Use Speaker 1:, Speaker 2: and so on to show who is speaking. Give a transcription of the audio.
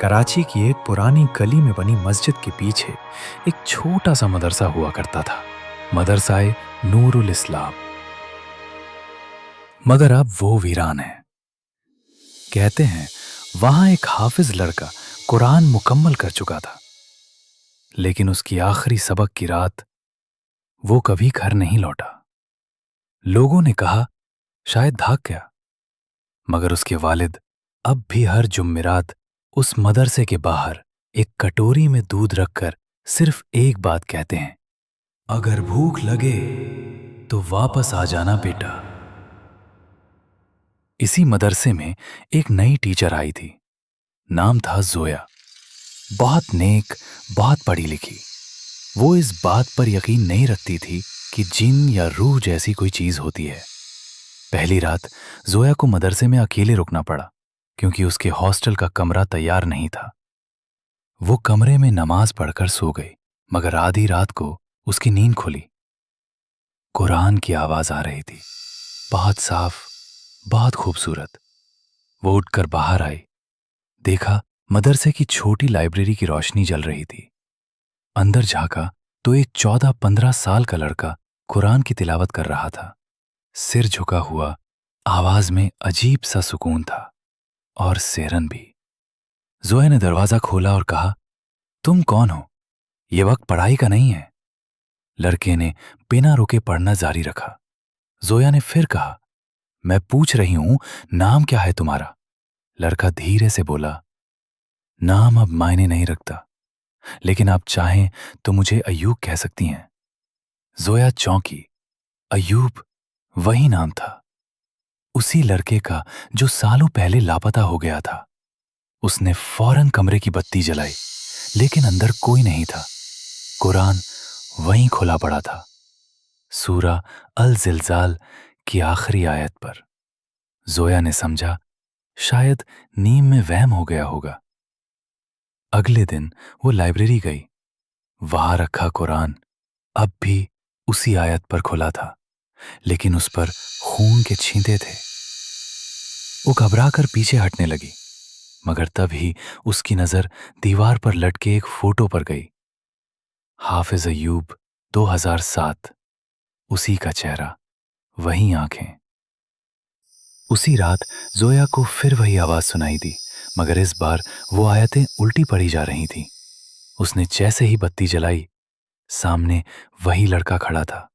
Speaker 1: कराची की एक पुरानी गली में बनी मस्जिद के पीछे एक छोटा सा मदरसा हुआ करता था। मदरसाए नूरुल इस्लाम। मगर अब वो वीरान है। कहते हैं वहां एक हाफिज लड़का कुरान मुकम्मल कर चुका था, लेकिन उसकी आखिरी सबक की रात वो कभी घर नहीं लौटा। लोगों ने कहा शायद भाग गया, मगर उसके वालिद अब भी हर जुम्मेरात उस मदरसे के बाहर एक कटोरी में दूध रखकर सिर्फ एक बात कहते हैं, अगर भूख लगे तो वापस आ जाना बेटा। इसी मदरसे में एक नई टीचर आई थी। नाम था जोया। बहुत नेक, बहुत पढ़ी लिखी। वो इस बात पर यकीन नहीं रखती थी कि जिन या रूह जैसी कोई चीज होती है। पहली रात जोया को मदरसे में अकेले रुकना पड़ा, क्योंकि उसके हॉस्टल का कमरा तैयार नहीं था। वो कमरे में नमाज पढ़कर सो गई, मगर आधी रात को उसकी नींद खुली। कुरान की आवाज आ रही थी, बहुत साफ, बहुत खूबसूरत। वो उठकर बाहर आई। देखा मदरसे की छोटी लाइब्रेरी की रोशनी जल रही थी। अंदर झांका तो एक 14-15 साल का लड़का कुरान की तिलावत कर रहा था। सिर झुका हुआ, आवाज में अजीब सा सुकून था और सेरन भी। जोया ने दरवाजा खोला और कहा, तुम कौन हो? ये वक्त पढ़ाई का नहीं है। लड़के ने बिना रुके पढ़ना जारी रखा। जोया ने फिर कहा, मैं पूछ रही हूं नाम क्या है तुम्हारा? लड़का धीरे से बोला, नाम अब मायने नहीं रखता, लेकिन आप चाहें तो मुझे अयूब कह सकती हैं। जोया चौंकी। अयूब वही नाम था, उसी लड़के का जो सालों पहले लापता हो गया था। उसने फौरन कमरे की बत्ती जलाई, लेकिन अंदर कोई नहीं था। कुरान वहीं खुला पड़ा था, सूरा अल जिलजाल की आखिरी आयत पर। जोया ने समझा शायद नींद में वहम हो गया होगा। अगले दिन वो लाइब्रेरी गई। वहां रखा कुरान अब भी उसी आयत पर खुला था, लेकिन उस पर खून के छींटे थे। वो घबराकर पीछे हटने लगी, मगर तभी उसकी नजर दीवार पर लटके एक फोटो पर गई। हाफिज अयूब 2007, उसी का चेहरा, वही आंखें। उसी रात जोया को फिर वही आवाज सुनाई दी, मगर इस बार वो आयतें उल्टी पड़ी जा रही थीं। उसने जैसे ही बत्ती जलाई, सामने वही लड़का खड़ा था,